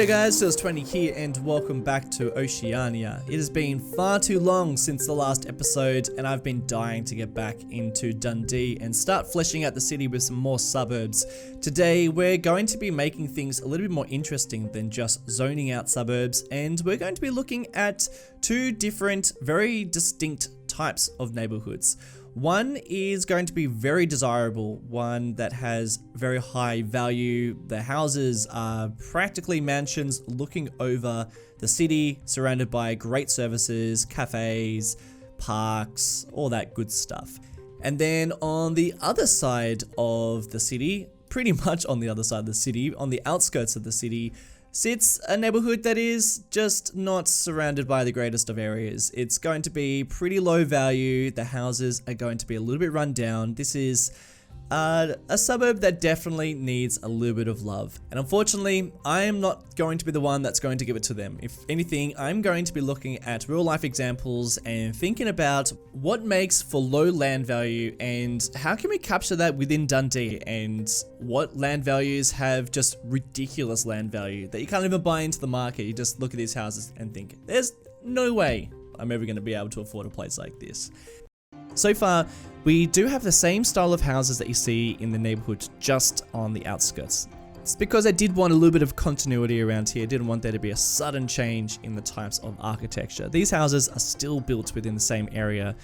G'day guys, Sills20 here and welcome back to Oceania. It has been far too long since the last episode and I've been dying to get back into Dundee and start fleshing out the city with some more suburbs. Today we're going to be making things a little bit more interesting than just zoning out suburbs, and we're going to be looking at two different, very distinct types of neighborhoods. One is going to be very desirable, one that has very high value. The houses are practically mansions looking over the city, surrounded by great services, cafes, parks, all that good stuff. And then on the other side of the city, pretty much on the other side of the city, on the outskirts of the city, sits a neighborhood that is just not surrounded by the greatest of areas. It's going to be pretty low value. The houses are going to be a little bit run down. This is a suburb that definitely needs a little bit of love. And unfortunately, I am not going to be the one that's going to give it to them. If anything, I'm going to be looking at real life examples and thinking about what makes for low land value and how can we capture that within Dundee, and what land values have just ridiculous land value that you can't even buy into the market. You just look at these houses and think, there's no way I'm ever going to be able to afford a place like this. So far, we do have the same style of houses that you see in the neighborhood just on the outskirts. It's because I did want a little bit of continuity around here. I didn't want there to be a sudden change in the types of architecture. These houses are still built within the same area,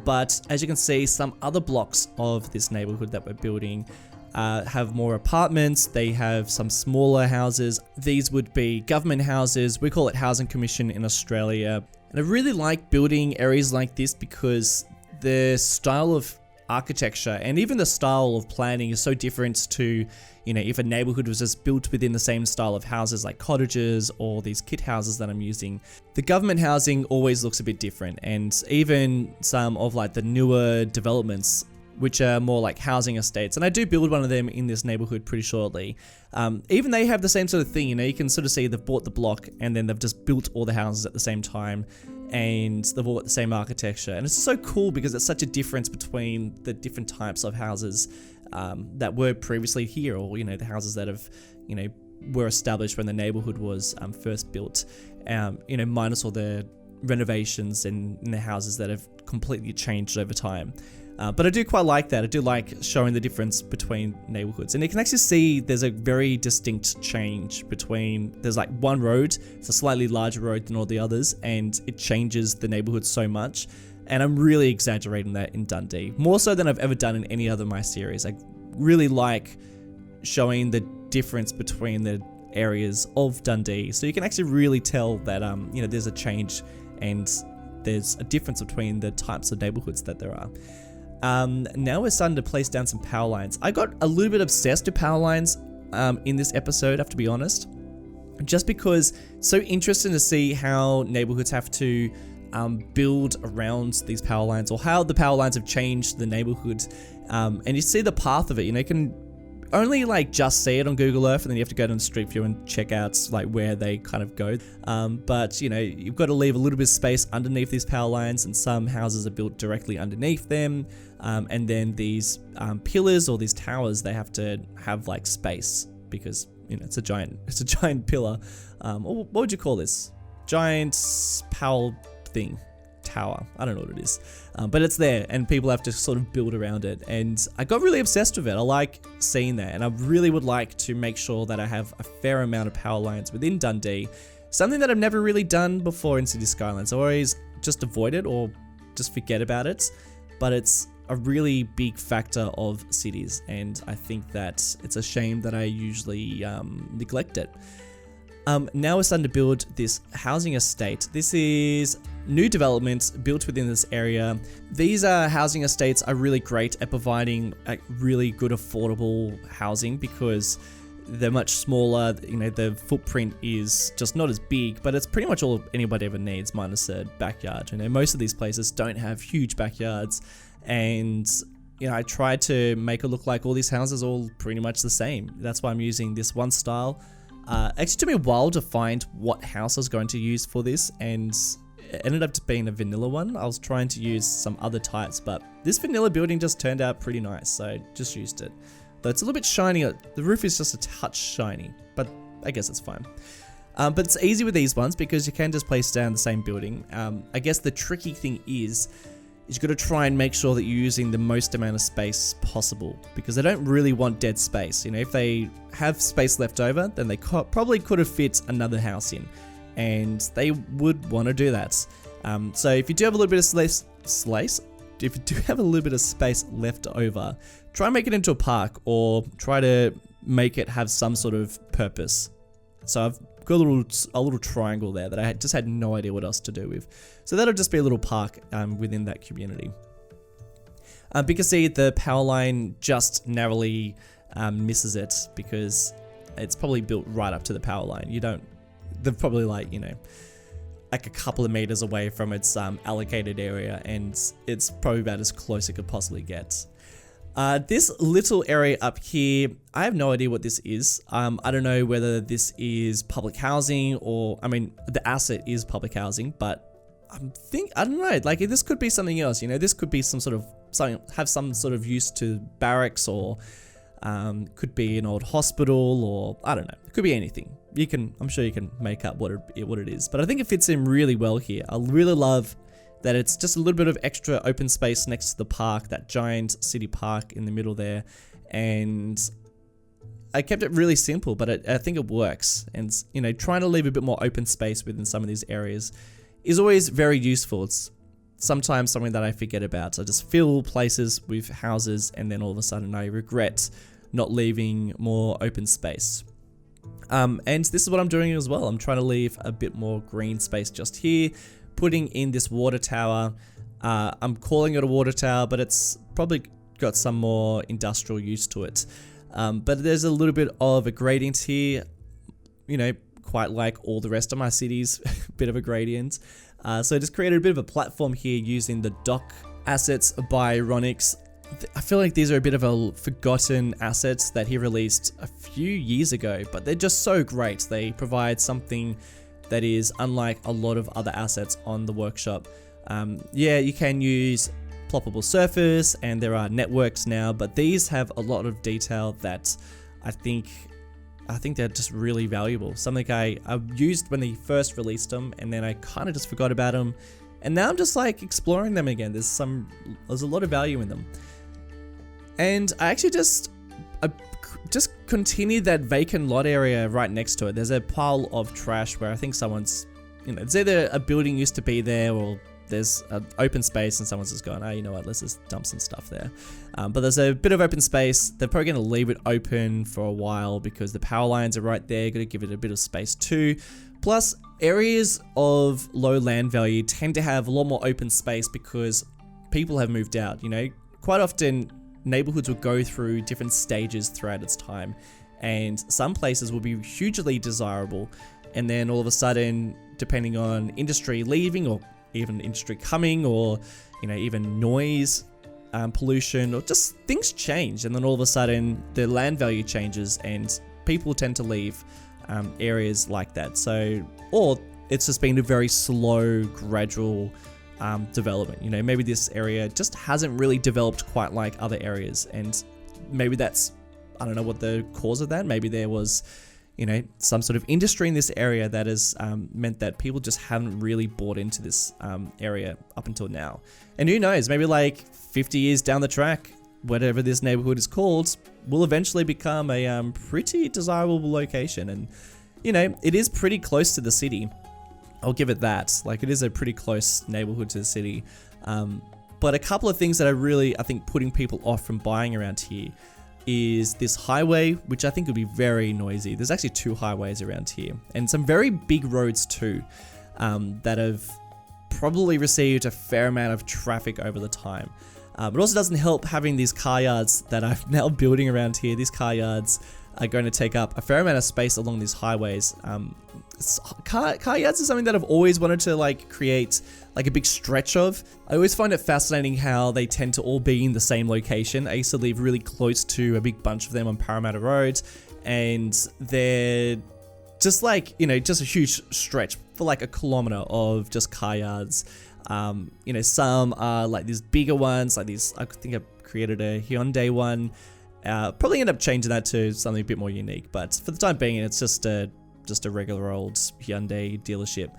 but as you can see, some other blocks of this neighborhood that we're building have more apartments. They have some smaller houses. These would be government houses. We call it Housing Commission in Australia. And I really like building areas like this because the style of architecture and even the style of planning is so different to, if a neighborhood was just built within the same style of houses like cottages or these kit houses that I'm using. The government housing always looks a bit different, and even some of like the newer developments which are more like housing estates, and I do build one of them in this neighborhood pretty shortly. Even they have the same sort of thing, you can sort of see they've bought the block and then they've just built all the houses at the same time, and they've all got the same architecture. And it's so cool because it's such a difference between the different types of houses that were previously here, or the houses that have were established when the neighborhood was first built, minus all the renovations and the houses that have completely changed over time. But I do quite like that. I do like showing the difference between neighborhoods, and you can actually see there's a very distinct change between, there's like one road, it's a slightly larger road than all the others, and it changes the neighborhood so much. And I'm really exaggerating that in Dundee, more so than I've ever done in any other of my series. I really like showing the difference between the areas of Dundee, so you can actually really tell that there's a change and there's a difference between the types of neighborhoods that there are. Now we're starting to place down some power lines. I got a little bit obsessed with power lines in this episode, I have to be honest, just because it's so interesting to see how neighborhoods have to build around these power lines, or how the power lines have changed the neighborhood. And you see the path of it, you can only just see it on Google Earth, and then you have to go to the Street View and check out where they kind of go. But you've got to leave a little bit of space underneath these power lines, and some houses are built directly underneath them. And then these pillars or these towers, they have to have space because it's a giant pillar. Or what would you call this? Giant power thing. Tower. I don't know what it is, but it's there and people have to sort of build around it, and I got really obsessed with it. I like seeing that, and I really would like to make sure that I have a fair amount of power lines within Dundee, something that I've never really done before in City Skylines. I always just avoid it or just forget about it, but it's a really big factor of cities, and I think that it's a shame that I usually neglect it. Now we're starting to build this housing estate. This is new developments built within this area. These housing estates are really great at providing really good affordable housing because they're much smaller. The footprint is just not as big, but it's pretty much all anybody ever needs, minus a backyard. Most of these places don't have huge backyards, and I try to make it look like all these houses are all pretty much the same. That's why I'm using this one style. Actually took me a while to find what house I was going to use for this, and it ended up just being a vanilla one. I was trying to use some other types, but this vanilla building just turned out pretty nice, so I just used it. Though it's a little bit shiny, the roof is just a touch shiny, but I guess it's fine. But it's easy with these ones because you can just place down the same building. I guess the tricky thing is you got to try and make sure that you're using the most amount of space possible, because they don't really want dead space. You know, if they have space left over, then they probably could have fit another house in, and they would want to do that. So if you do have a little bit of if you do have a little bit of space left over, try and make it into a park, or try to make it have some sort of purpose. So I've got a little triangle there that I just had no idea what else to do with. So that'll just be a little park within that community. Because see, the power line just narrowly misses it, because it's probably built right up to the power line. They're probably like, you know, like a couple of meters away from its allocated area, and it's probably about as close it could possibly get. This little area up here, I have no idea what this is. I don't know whether this is public housing, or, I mean, the asset is public housing, but I don't know, like this could be something else, you know, this could be some sort of use to barracks, or could be an old hospital, or I don't know, it could be anything. I'm sure you can make up what it is, but I think it fits in really well here. I really love that it's just a little bit of extra open space next to the park, that giant city park in the middle there. And I kept it really simple, but I think it works. And, you know, trying to leave a bit more open space within some of these areas is always very useful. It's sometimes something that I forget about. I just fill places with houses, and then all of a sudden I regret not leaving more open space. And this is what I'm doing as well. I'm trying to leave a bit more green space just here, putting in this water tower. I'm calling it a water tower, but it's probably got some more industrial use to it. But there's a little bit of a gradient here, you know, quite like all the rest of my cities, bit of a gradient. So I just created a bit of a platform here using the dock assets by Ronix. I feel like these are a bit of a forgotten assets that he released a few years ago, but they're just so great. They provide something that is unlike a lot of other assets on the workshop. Yeah, you can use ploppable surface, and there are networks now, but these have a lot of detail that I think they're just really valuable. Something I used when they first released them, and then I kind of just forgot about them, and now I'm just like exploring them again. There's a lot of value in them. And I actually just continued that vacant lot area right next to it. There's a pile of trash where I think someone's, you know, it's either a building used to be there, or there's an open space and someone's just gone, oh, you know what, let's just dump some stuff there. But there's a bit of open space. They're probably going to leave it open for a while because the power lines are right there. Going to give it a bit of space too. Plus, areas of low land value tend to have a lot more open space because people have moved out. You know, quite often neighborhoods will go through different stages throughout its time, and some places will be hugely desirable, and then all of a sudden, depending on industry leaving, or even industry coming, or, you know, even noise pollution, or just things change, and then all of a sudden the land value changes and people tend to leave areas like that. So, or it's just been a very slow, gradual development. You know, maybe this area just hasn't really developed quite like other areas, and maybe that's, I don't know what the cause of that. Maybe there was, you know, some sort of industry in this area that has meant that people just haven't really bought into this area up until now. And who knows, maybe like 50 years down the track, whatever this neighborhood is called will eventually become a pretty desirable location. And, you know, it is pretty close to the city. I'll give it that. Like, it is a pretty close neighborhood to the city. But a couple of things that I think putting people off from buying around here is this highway, which I think would be very noisy. There's actually 2 highways around here, and some very big roads too, that have probably received a fair amount of traffic over the time. It also doesn't help having these car yards that I'm now building around here. These car yards are going to take up a fair amount of space along these highways. Car yards is something that I've always wanted to like create like a big stretch of. I always find it fascinating how they tend to all be in the same location. I used to live really close to a big bunch of them on Parramatta Road, and they're just like, you know, just a huge stretch for like a kilometer of just car yards. You know, some are like these bigger ones, like these, I think I've created a Hyundai one. Probably end up changing that to something a bit more unique, but for the time being, it's just a just a regular old Hyundai dealership.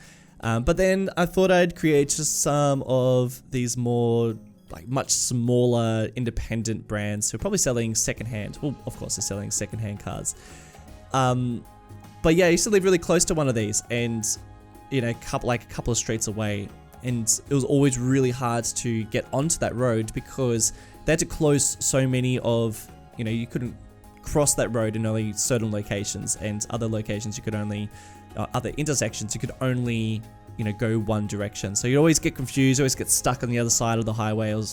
But then I thought I'd create just some of these more like much smaller independent brands who are probably selling secondhand. Well, of course they're selling secondhand cars. But yeah, I used to live really close to one of these, and a couple of streets away, and it was always really hard to get onto that road because they had to close so many of, you couldn't cross that road in only certain locations, and other locations you could only, other intersections you could only, go one direction. So you always get confused, always get stuck on the other side of the highway or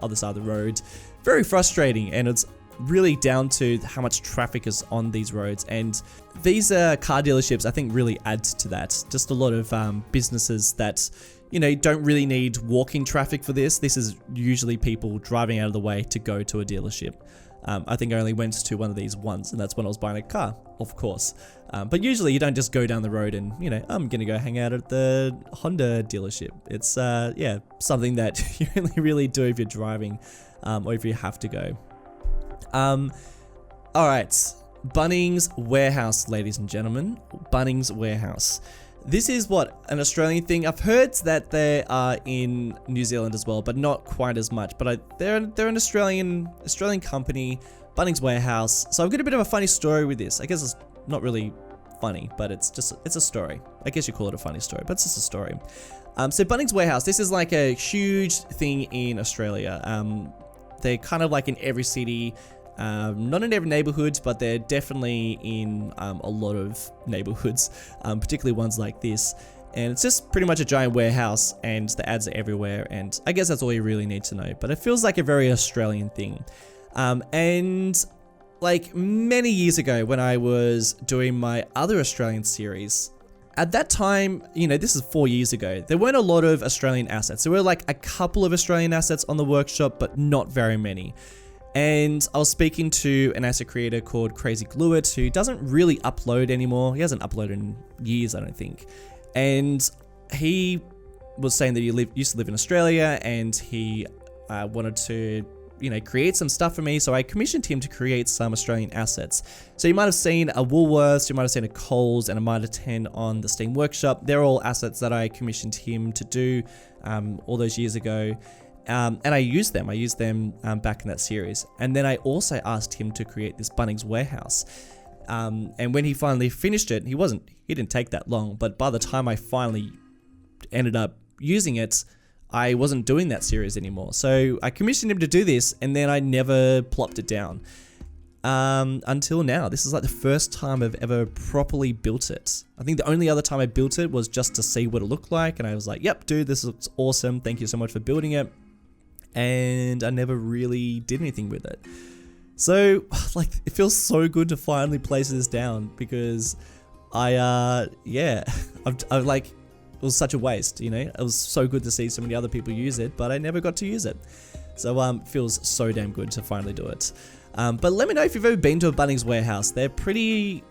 other side of the road. Very frustrating, and it's really down to how much traffic is on these roads. And these car dealerships, I think, really add to that. Just a lot of businesses that, don't really need walking traffic for this. This is usually people driving out of the way to go to a dealership. I think I only went to one of these once, and that's when I was buying a car, of course. But usually you don't just go down the road and, I'm going to go hang out at the Honda dealership. It's, something that you only really do if you're driving, or if you have to go. Alright, Bunnings Warehouse, ladies and gentlemen. Bunnings Warehouse. This is an Australian thing. I've heard that they are in New Zealand as well, but not quite as much. But they're an Australian company, Bunnings Warehouse. So I've got a bit of a funny story with this. I guess it's not really funny, but it's a story. I guess you call it a funny story, but it's just a story. So Bunnings Warehouse, this is like a huge thing in Australia. They're kind of like in every city. Not in every neighborhood, but they're definitely in a lot of neighborhoods, particularly ones like this. And it's just pretty much a giant warehouse, and the ads are everywhere, and I guess that's all you really need to know. But it feels like a very Australian thing. And like many years ago when I was doing my other Australian series, at that time, this is 4 years ago, there weren't a lot of Australian assets. There were like a couple of Australian assets on the workshop, but not very many. And I was speaking to an asset creator called Crazy Glueit, who doesn't really upload anymore. He hasn't uploaded in years, I don't think. And he was saying that he used to live in Australia, and he wanted to, create some stuff for me. So I commissioned him to create some Australian assets. So you might have seen a Woolworths, you might have seen a Coles, and a Mitre 10 on the Steam Workshop. They're all assets that I commissioned him to do all those years ago. And I used them back in that series. And then I also asked him to create this Bunnings Warehouse. And when he finally finished it, he didn't take that long, but by the time I finally ended up using it, I wasn't doing that series anymore. So I commissioned him to do this, and then I never plopped it down. Until now. This is like the first time I've ever properly built it. I think the only other time I built it was just to see what it looked like, and I was like, yep, dude, this looks awesome. Thank you so much for building it. And I never really did anything with it. So, like, it feels so good to finally place this down, because I like, it was such a waste, It was so good to see so many other people use it, but I never got to use it. So, it feels so damn good to finally do it. But let me know if you've ever been to a Bunnings Warehouse. They're pretty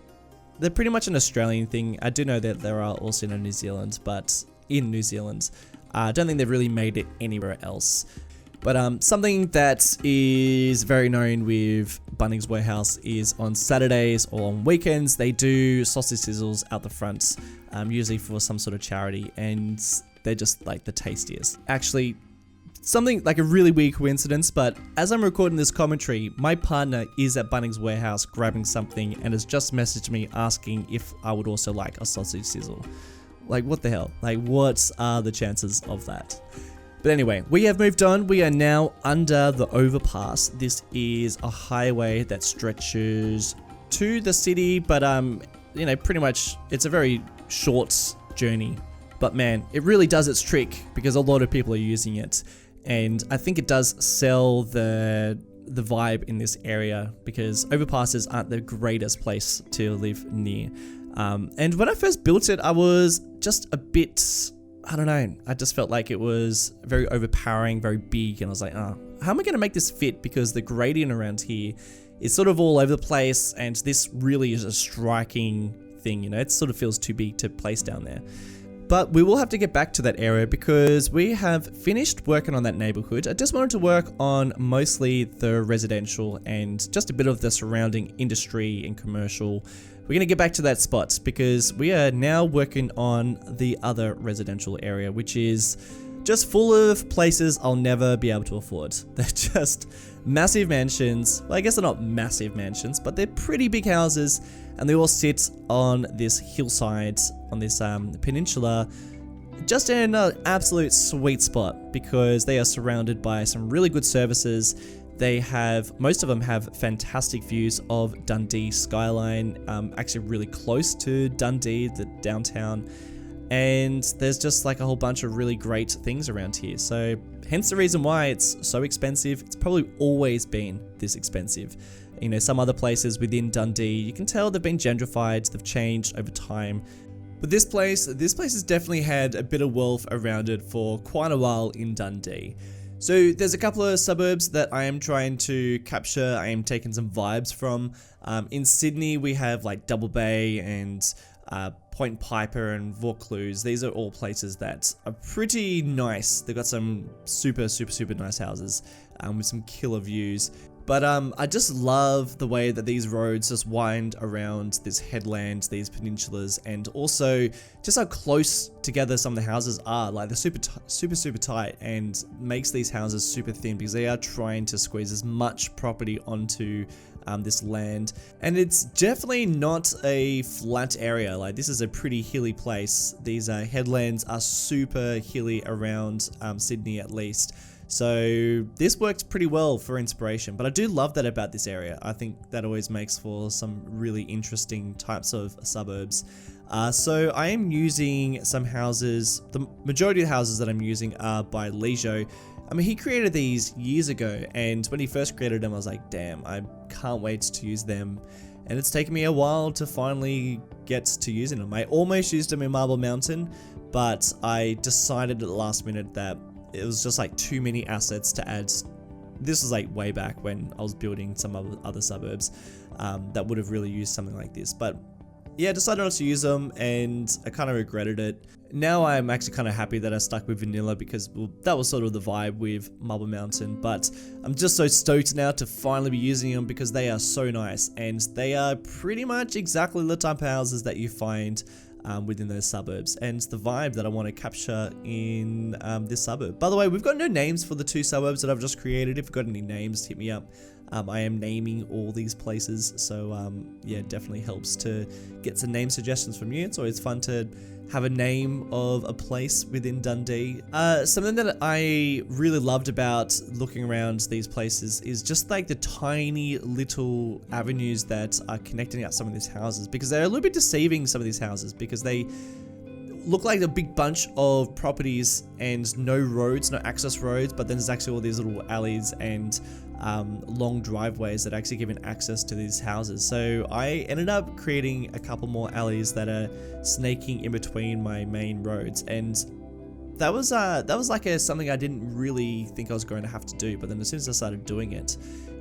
much an Australian thing. I do know that there are also in New Zealand, but in New Zealand, I don't think they've really made it anywhere else. But something that is very known with Bunnings Warehouse is on Saturdays or on weekends, they do sausage sizzles out the front, usually for some sort of charity, and they're just like the tastiest. Actually, something like a really weird coincidence, but as I'm recording this commentary, my partner is at Bunnings Warehouse grabbing something and has just messaged me asking if I would also like a sausage sizzle. Like, what the hell? Like, what are the chances of that? But anyway, we have moved on. We are now under the overpass. This is a highway that stretches to the city, but pretty much it's a very short journey. But man, it really does its trick because a lot of people are using it. And I think it does sell the vibe in this area, because overpasses aren't the greatest place to live near. And when I first built it, I was just a bit, I don't know, I just felt like it was very overpowering, very big, and I was like, how am I going to make this fit? Because the gradient around here is sort of all over the place, and this really is a striking thing, it sort of feels too big to place down there. But we will have to get back to that area because we have finished working on that neighborhood. I just wanted to work on mostly the residential and just a bit of the surrounding industry and commercial. We're going to get back to that spot because we are now working on the other residential area, which is just full of places I'll never be able to afford. They're just massive mansions. Well, I guess they're not massive mansions, but they're pretty big houses, and they all sit on this hillside, on this peninsula, just in an absolute sweet spot because they are surrounded by some really good services. They have, most of them have fantastic views of Dundee skyline, actually really close to Dundee, the downtown. And there's just like a whole bunch of really great things around here. So hence the reason why it's so expensive. It's probably always been this expensive. You know, some other places within Dundee, you can tell they've been gentrified, they've changed over time. But this place has definitely had a bit of wealth around it for quite a while in Dundee. So there's a couple of suburbs that I am trying to capture. I am taking some vibes from. In Sydney, we have like Double Bay and Point Piper and Vaucluse. These are all places that are pretty nice. They've got some super nice houses with some killer views. But I just love the way that these roads just wind around this headland, these peninsulas, and also just how close together some of the houses are. Like they're super tight, and makes these houses super thin because they are trying to squeeze as much property onto this land. And it's definitely not a flat area. Like this is a pretty hilly place. These headlands are super hilly around Sydney at least. So this works pretty well for inspiration, but I do love that about this area. I think that always makes for some really interesting types of suburbs. So I am using some houses. The majority of the houses that I'm using are by Leisure. I mean, he created these years ago, and when he first created them, I was like, damn, I can't wait to use them. And it's taken me a while to finally get to using them. I almost used them in Marble Mountain, but I decided at the last minute that it was just like too many assets to add. This was like way back when I was building some other suburbs that would have really used something like this. But yeah, I decided not to use them, and I kind of regretted it. Now I'm actually kind of happy that I stuck with vanilla because, well, that was sort of the vibe with Marble Mountain. But I'm just so stoked now to finally be using them because they are so nice, and they are pretty much exactly the type of houses that you find within those suburbs, and the vibe that I want to capture in this suburb. By the way, we've got no names for the two suburbs that I've just created. If you've got any names, hit me up. I am naming all these places, so yeah, it definitely helps to get some name suggestions from you. It's always fun to have a name of a place within Dundee. Something that I really loved about looking around these places is just like the tiny little avenues that are connecting up some of these houses, because they're a little bit deceiving, some of these houses, because they look like a big bunch of properties and no roads, no access roads, but then there's actually all these little alleys and long driveways that actually give an access to these houses. So I ended up creating a couple more alleys that are snaking in between my main roads, and that was like something I didn't really think I was going to have to do, but then as soon as I started doing it,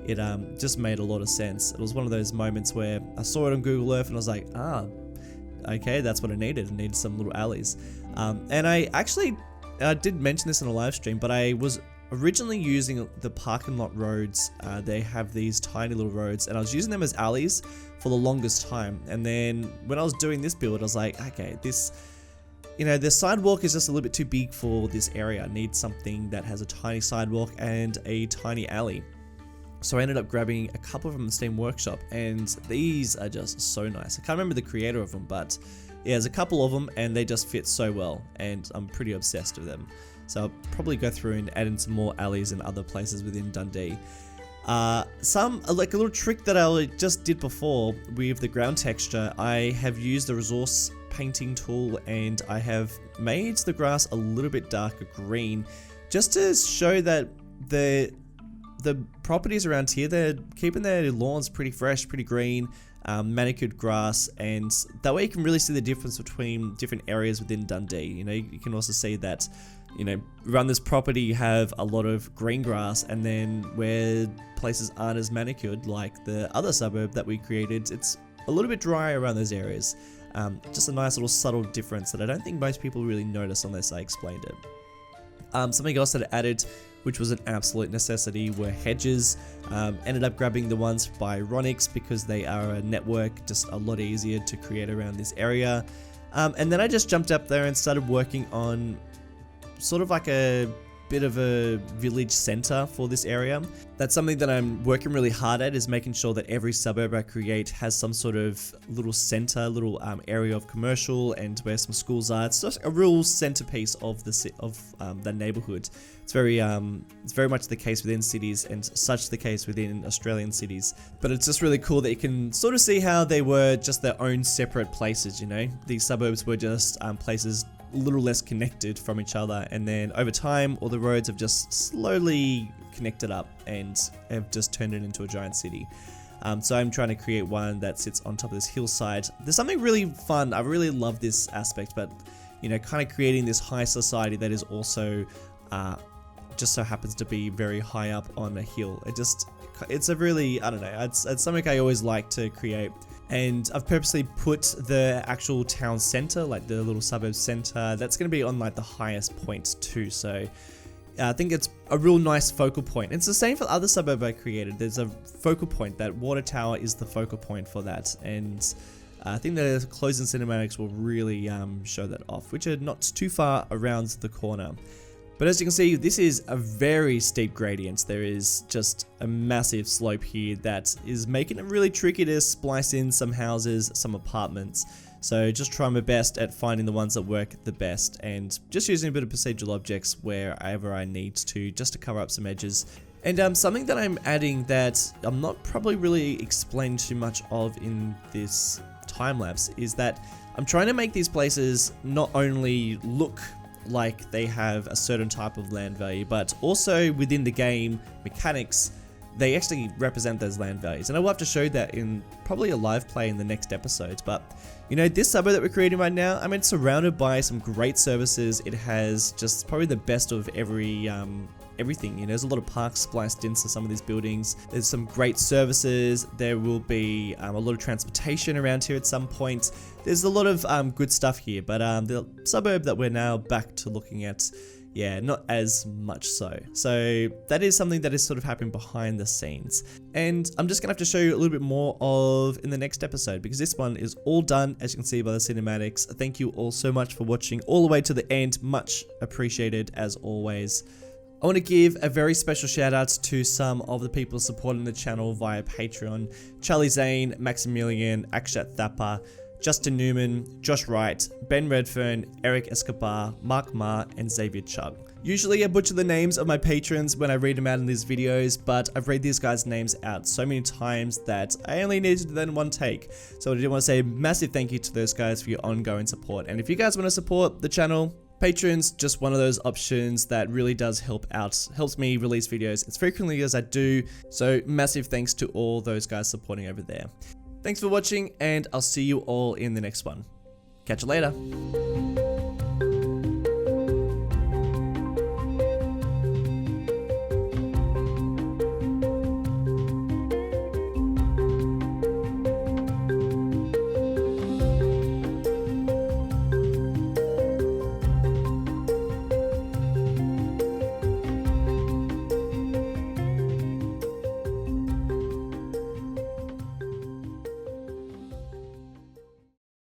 it just made a lot of sense. It was one of those moments where I saw it on Google Earth and I was like, okay, that's what I needed. I needed some little alleys. And I did mention this in a live stream, but I was originally using the parking lot roads. They have these tiny little roads, and I was using them as alleys for the longest time. And then when I was doing this build, I was like, okay, this, you know, the sidewalk is just a little bit too big for this area. I need something that has a tiny sidewalk and a tiny alley. So I ended up grabbing a couple from the Steam Workshop, and these are just so nice. I can't remember the creator of them, but yeah, there's a couple of them and they just fit so well, and I'm pretty obsessed with them. So I'll probably go through and add in some more alleys and other places within Dundee. Like a little trick that I just did before with the ground texture, I have used the resource painting tool, and I have made the grass a little bit darker green, just to show that the properties around here, they're keeping their lawns pretty fresh, pretty green, manicured grass, and that way you can really see the difference between different areas within Dundee. You know, you can also see that, you know, around this property you have a lot of green grass, and then where places aren't as manicured, like the other suburb that we created, it's a little bit dry around those areas. Just a nice little subtle difference that I don't think most people really notice unless I explained it. Something else that I added, which was an absolute necessity, were hedges. Ended up grabbing the ones by Ronix because they are a network, just a lot easier to create around this area. And then I just jumped up there and started working on sort of like a bit of a village center for this area. That's something that I'm working really hard at, is making sure that every suburb I create has some sort of little center, little area of commercial and where some schools are. It's just a real centerpiece of the neighborhood. It's very much the case within cities and such the case within Australian cities. But it's just really cool that you can sort of see how they were just their own separate places, you know? These suburbs were just places a little less connected from each other, and then over time all the roads have just slowly connected up and have just turned it into a giant city. So I'm trying to create one that sits on top of this hillside. There's something really fun, I really love this aspect, but you know, kind of creating this high society that is also just so happens to be very high up on a hill. It's a really, I don't know, it's something I always like to create. And I've purposely put the actual town center, like the little suburb center, that's going to be on like the highest point too. So I think it's a real nice focal point. It's the same for the other suburb I created. There's a focal point. That water tower is the focal point for that. And I think the closing cinematics will really show that off, which are not too far around the corner. But as you can see, this is a very steep gradient. There is just a massive slope here that is making it really tricky to splice in some houses, some apartments. So just try my best at finding the ones that work the best and just using a bit of procedural objects wherever I need to, just to cover up some edges. And something that I'm adding that I'm not probably really explaining too much of in this time lapse is that I'm trying to make these places not only look like they have a certain type of land value, but also within the game mechanics, they actually represent those land values. And I will have to show that in probably a live play in the next episodes. But you know, this suburb that we're creating right now, I mean, it's surrounded by some great services. It has just probably the best of everything. You know, there's a lot of parks spliced into some of these buildings. There's some great services. There will be a lot of transportation around here at some point. There's a lot of good stuff here, but the suburb that we're now back to looking at, yeah, not as much so. So that is something that is sort of happening behind the scenes. And I'm just gonna have to show you a little bit more of in the next episode, because this one is all done, as you can see by the cinematics. Thank you all so much for watching all the way to the end. Much appreciated as always. I want to give a very special shout out to some of the people supporting the channel via Patreon. Charlie Zane, Maximilian, Akshat Thapa, Justin Newman, Josh Wright, Ben Redfern, Eric Escobar, Mark Ma, and Xavier Chug. Usually I butcher the names of my patrons when I read them out in these videos, but I've read these guys' names out so many times that I only needed to do that in one take. So I do want to say a massive thank you to those guys for your ongoing support. And if you guys want to support the channel, Patreon's just one of those options that really does helps me release videos as frequently as I do. So massive thanks to all those guys supporting over there. Thanks for watching, and I'll see you all in the next one. Catch you later.